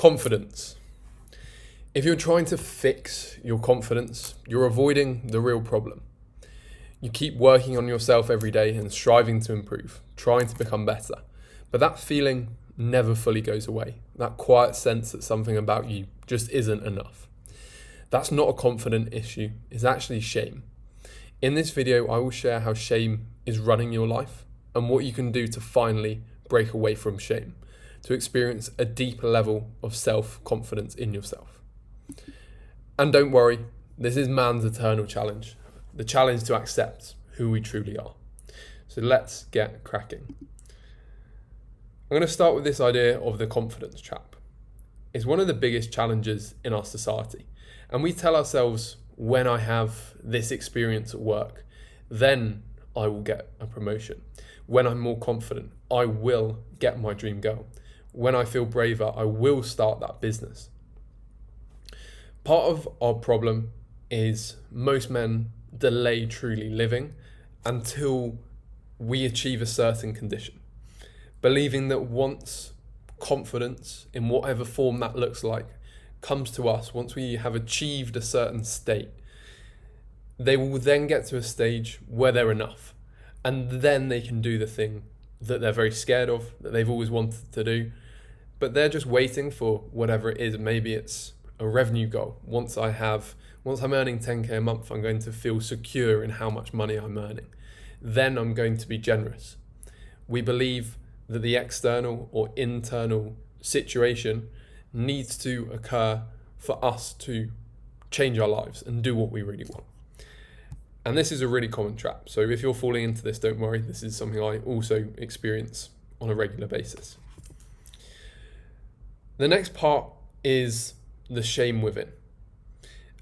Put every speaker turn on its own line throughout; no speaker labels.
Confidence. If you're trying to fix your confidence, you're avoiding the real problem. You keep working on yourself every day and striving to improve, trying to become better. But that feeling never fully goes away. That quiet sense that something about you just isn't enough. That's not a confident issue, it's actually shame. In this video, I will share how shame is running your life and what you can do to finally break away from shame, to experience a deeper level of self-confidence in yourself. And don't worry, this is man's eternal challenge, the challenge to accept who we truly are. So let's get cracking. I'm going to start with this idea of the confidence trap. It's one of the biggest challenges in our society. And we tell ourselves, when I have this experience at work, then I will get a promotion. When I'm more confident, I will get my dream girl. When I feel braver, I will start that business. Part of our problem is most men delay truly living until we achieve a certain condition, believing that once confidence, in whatever form that looks like, comes to us, once we have achieved a certain state, they will then get to a stage where they're enough, and then they can do the thing that they're very scared of, that they've always wanted to do, but they're just waiting for whatever it is. Maybe it's a revenue goal. Once I'm earning 10k a month, I'm going to feel secure in how much money I'm earning. Then I'm going to be generous. We believe that the external or internal situation needs to occur for us to change our lives and do what we really want. And this is a really common trap. So if you're falling into this, don't worry. This is something I also experience on a regular basis. The next part is the shame within.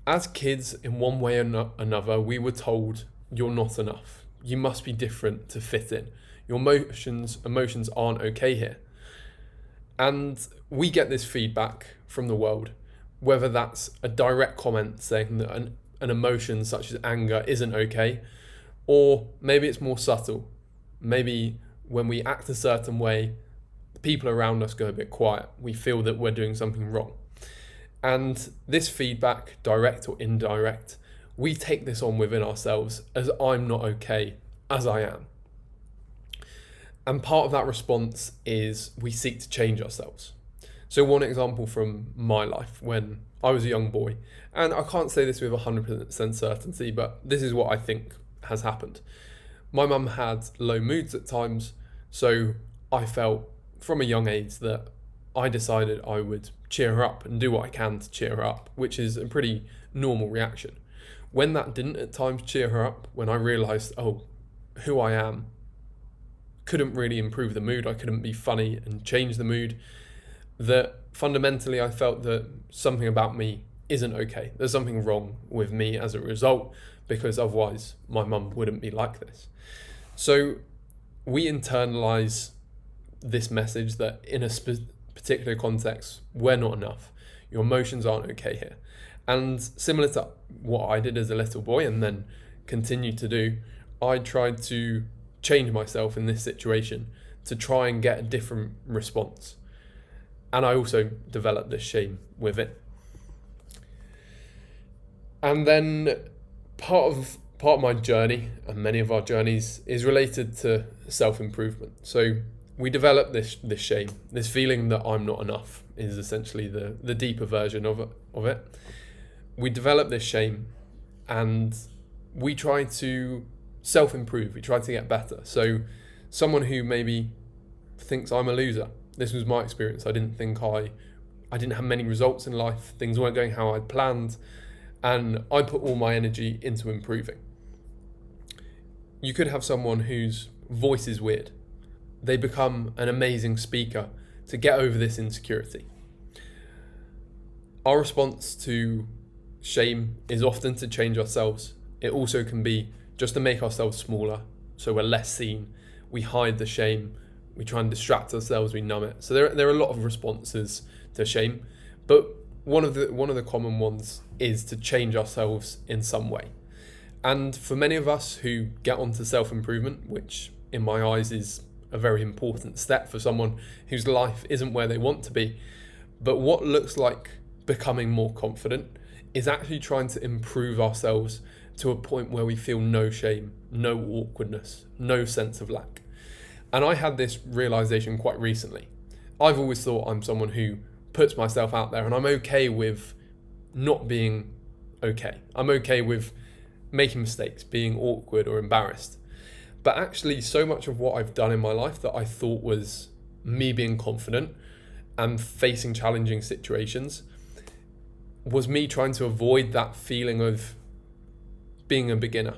As kids, in one way or another, we were told you're not enough. You must be different to fit in. Your emotions aren't okay here. And we get this feedback from the world, whether that's a direct comment saying that an emotion such as anger isn't okay, or maybe it's more subtle. Maybe when we act a certain way, the people around us go a bit quiet. We feel that we're doing something wrong. And this feedback, direct or indirect, we take this on within ourselves as I'm not okay as I am. And part of that response is we seek to change ourselves. So one example from my life when I was a young boy, and I can't say this with 100% certainty, but this is what I think has happened. My mum had low moods at times, so I felt from a young age that I decided I would cheer her up and do what I can to cheer her up, which is a pretty normal reaction. When that didn't at times cheer her up, when I realised, who I am couldn't really improve the mood, I couldn't be funny and change the mood, that fundamentally I felt that something about me isn't okay. There's something wrong with me as a result, because otherwise my mum wouldn't be like this. So we internalise this message that in a particular context, we're not enough. Your emotions aren't okay here. And similar to what I did as a little boy and then continued to do, I tried to change myself in this situation to try and get a different response. And I also developed this shame with it. And then part of my journey, and many of our journeys, is related to self-improvement. So we develop this shame, this feeling that I'm not enough is essentially the deeper version of it. We develop this shame and we try to self-improve, we try to get better. So someone who maybe thinks I'm a loser, this was my experience. I didn't have many results in life, things weren't going how I'd planned, and I put all my energy into improving. You could have someone whose voice is weird. They become an amazing speaker to get over this insecurity. Our response to shame is often to change ourselves. It also can be just to make ourselves smaller, so we're less seen. We hide the shame. We try and distract ourselves. We numb it. So there are a lot of responses to shame, but one of the common ones is to change ourselves in some way. And for many of us who get onto self-improvement, which in my eyes is a very important step for someone whose life isn't where they want to be, But what looks like becoming more confident is actually trying to improve ourselves to a point where we feel no shame, no awkwardness, no sense of lack. And I had this realization quite recently. I've always thought I'm someone who puts myself out there, and I'm okay with not being okay. I'm okay with making mistakes, being awkward or embarrassed. But actually, so much of what I've done in my life that I thought was me being confident and facing challenging situations was me trying to avoid that feeling of being a beginner,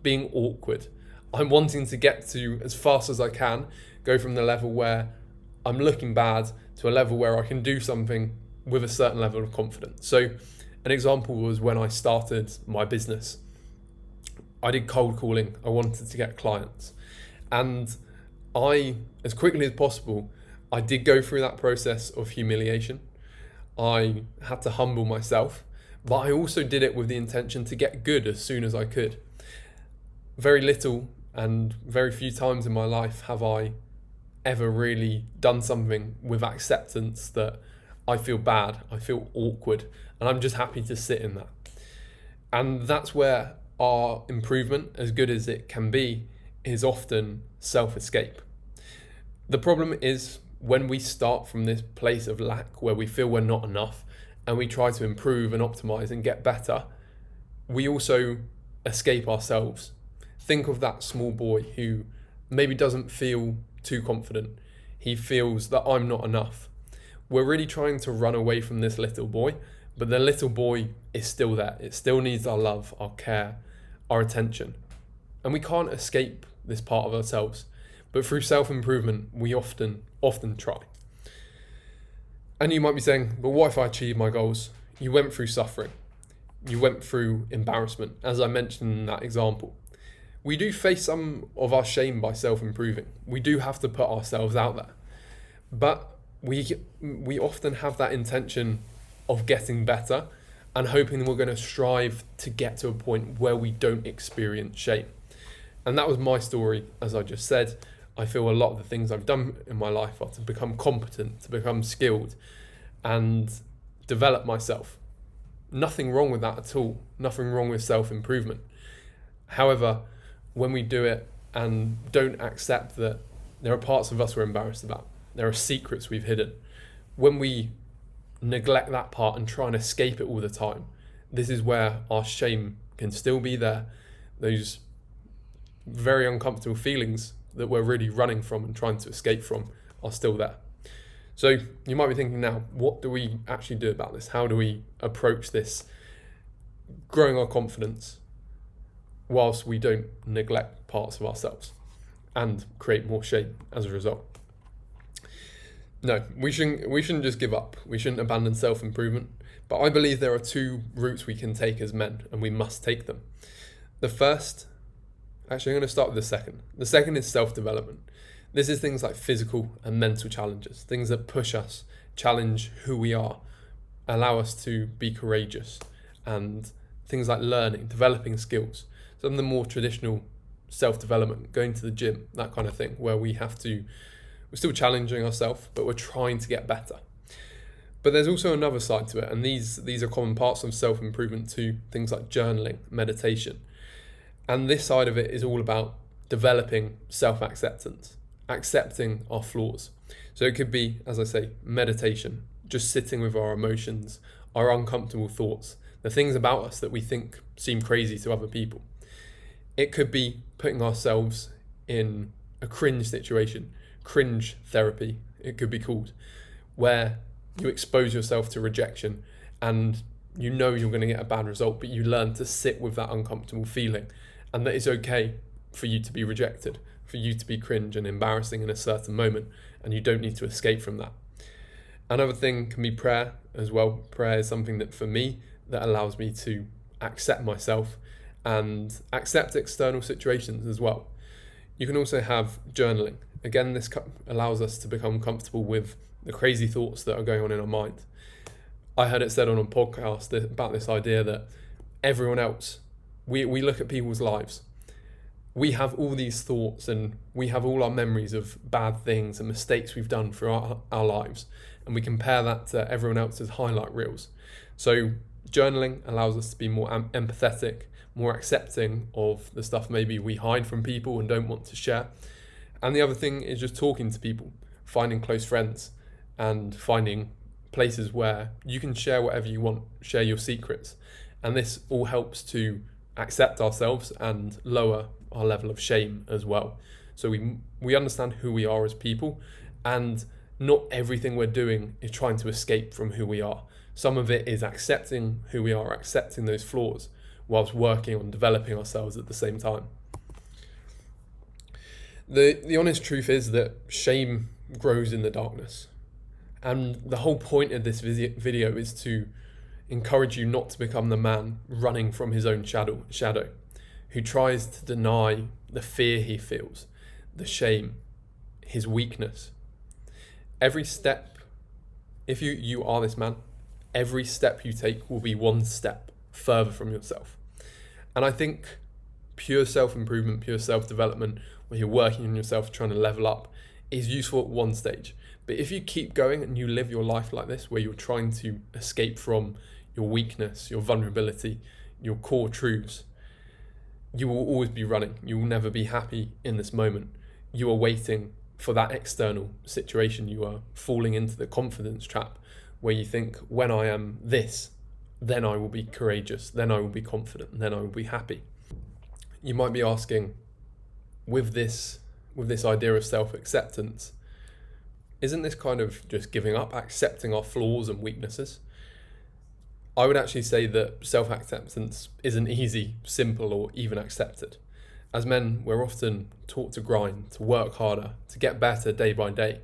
being awkward. I'm wanting to get to, as fast as I can, go from the level where I'm looking bad to a level where I can do something with a certain level of confidence. So an example was when I started my business. I did cold calling. I wanted to get clients. And I, as quickly as possible, I did go through that process of humiliation. I had to humble myself, but I also did it with the intention to get good as soon as I could. Very little and very few times in my life have I ever really done something with acceptance that I feel bad, I feel awkward, and I'm just happy to sit in that. And that's where our improvement, as good as it can be, is often self-escape. The problem is when we start from this place of lack where we feel we're not enough and we try to improve and optimize and get better, we also escape ourselves. Think of that small boy who maybe doesn't feel too confident. He feels that I'm not enough. We're really trying to run away from this little boy, but the little boy is still there. It still needs our love, our care, our attention. And we can't escape this part of ourselves. But through self-improvement, we often try. And you might be saying, but what if I achieve my goals? You went through suffering. You went through embarrassment, as I mentioned in that example. We do face some of our shame by self-improving. We do have to put ourselves out there. But we often have that intention of getting better and hoping we're going to strive to get to a point where we don't experience shame. And that was my story, as I just said. I feel a lot of the things I've done in my life are to become competent, to become skilled, and develop myself. Nothing wrong with that at all. Nothing wrong with self-improvement. However, when we do it and don't accept that there are parts of us we're embarrassed about, there are secrets we've hidden, when we neglect that part and try and escape it all the time, this is where our shame can still be there. Those very uncomfortable feelings that we're really running from and trying to escape from are still there. So you might be thinking now, what do we actually do about this? How do we approach this growing our confidence whilst we don't neglect parts of ourselves and create more shame as a result? No, we shouldn't just give up. We shouldn't abandon self-improvement. But I believe there are two routes we can take as men, and we must take them. The first, actually I'm going to start with the second. The second is self-development. This is things like physical and mental challenges, things that push us, challenge who we are, allow us to be courageous, and things like learning, developing skills. Some of the more traditional self-development, going to the gym, that kind of thing, where we're still challenging ourselves, but we're trying to get better. But there's also another side to it, and these are common parts of self-improvement too, things like journaling, meditation. And this side of it is all about developing self-acceptance, accepting our flaws. So it could be, as I say, meditation, just sitting with our emotions, our uncomfortable thoughts, the things about us that we think seem crazy to other people. It could be putting ourselves in a cringe situation, cringe therapy, it could be called, where you expose yourself to rejection and you know you're going to get a bad result, but you learn to sit with that uncomfortable feeling and that it's okay for you to be rejected, for you to be cringe and embarrassing in a certain moment, and you don't need to escape from that. Another thing can be prayer as well. Prayer is something that for me, that allows me to accept myself and accept external situations as well. You can also have journaling. Again, this allows us to become comfortable with the crazy thoughts that are going on in our mind. I heard it said on a podcast about this idea that everyone else, we look at people's lives We have all these thoughts and we have all our memories of bad things and mistakes we've done throughout our lives, and we compare that to everyone else's highlight reels. So journaling allows us to be more empathetic, more accepting of the stuff maybe we hide from people and don't want to share. And the other thing is just talking to people, finding close friends and finding places where you can share whatever you want, share your secrets. And this all helps to accept ourselves and lower our level of shame as well. So we understand who we are as people, and not everything we're doing is trying to escape from who we are. Some of it is accepting who we are, accepting those flaws, whilst working on developing ourselves at the same time. The honest truth is that shame grows in the darkness. And the whole point of this video is to encourage you not to become the man running from his own shadow, who tries to deny the fear he feels, the shame, his weakness. Every step, if you are this man, every step you take will be one step further from yourself. And I think pure self-improvement, pure self-development, where you're working on yourself, trying to level up, is useful at one stage. But if you keep going and you live your life like this, where you're trying to escape from your weakness, your vulnerability, your core truths, you will always be running. You will never be happy in this moment. You are waiting for that external situation. You are falling into the confidence trap where you think, when I am this, then I will be courageous, then I will be confident, then I will be happy. You might be asking, with this idea of self-acceptance, isn't this kind of just giving up, accepting our flaws and weaknesses? I would actually say that self-acceptance isn't easy, simple, or even accepted. As men, we're often taught to grind, to work harder, to get better day by day.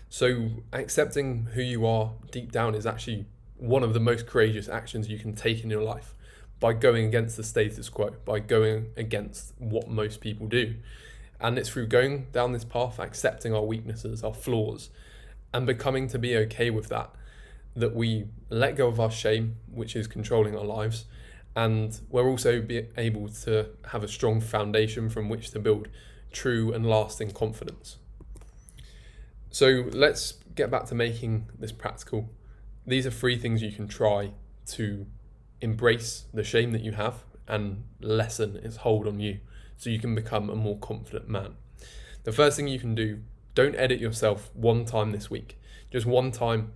So accepting who you are deep down is actually one of the most courageous actions you can take in your life, by going against the status quo, by going against what most people do. And it's through going down this path, accepting our weaknesses, our flaws, and becoming to be okay with that we let go of our shame, which is controlling our lives, and we're also be able to have a strong foundation from which to build true and lasting confidence. So let's get back to making this practical. These are 3 things you can try to embrace the shame that you have and lessen its hold on you, so you can become a more confident man. The first thing you can do, don't edit yourself one time this week. Just one time,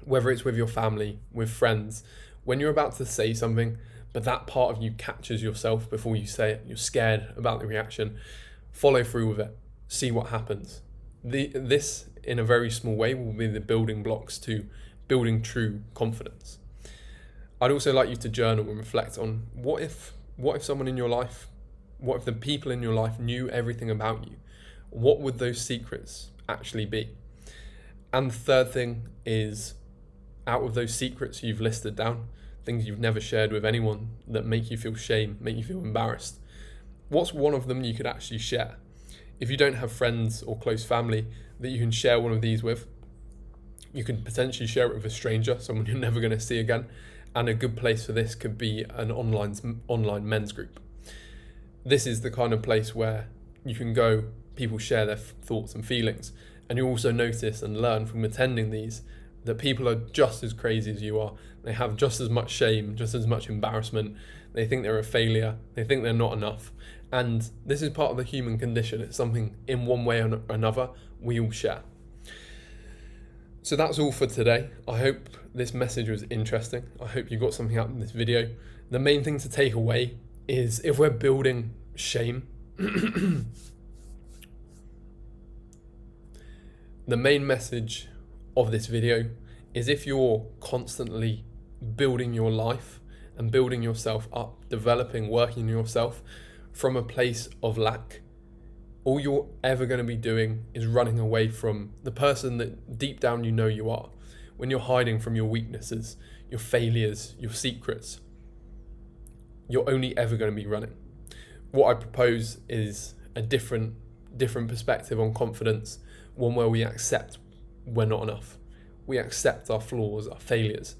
whether it's with your family, with friends, when you're about to say something, but that part of you catches yourself before you say it, you're scared about the reaction, follow through with it, see what happens. This, in a very small way, will be the building blocks to building true confidence. I'd also like you to journal and reflect on what if someone in your life, what if the people in your life knew everything about you? What would those secrets actually be? And the third thing is, out of those secrets you've listed down, things you've never shared with anyone that make you feel shame, make you feel embarrassed, what's one of them you could actually share? If you don't have friends or close family that you can share one of these with, you could potentially share it with a stranger, someone you're never going to see again. And a good place for this could be an online men's group. This is the kind of place where you can go, people share their thoughts and feelings, and you also notice and learn from attending these that people are just as crazy as you are. They have just as much shame, just as much embarrassment. They think they're a failure. They think they're not enough. And this is part of the human condition. It's something in one way or another we all share. So that's all for today. I hope this message was interesting. I hope you got something out of this video. The main thing to take away is, if we're building shame, the main message of this video is, if you're constantly building your life and building yourself up, developing, working on yourself from a place of lack, all you're ever going to be doing is running away from the person that deep down you know you are. When you're hiding from your weaknesses, your failures, your secrets, you're only ever going to be running. What I propose is a different perspective on confidence, one where we accept we're not enough. We accept our flaws, our failures.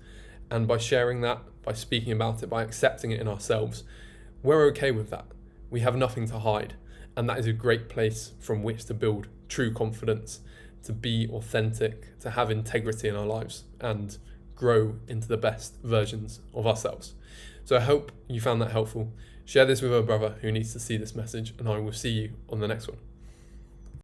And by sharing that, by speaking about it, by accepting it in ourselves, we're okay with that. We have nothing to hide. And that is a great place from which to build true confidence, to be authentic, to have integrity in our lives, and grow into the best versions of ourselves. So I hope you found that helpful. Share this with a brother who needs to see this message, and I will see you on the next one.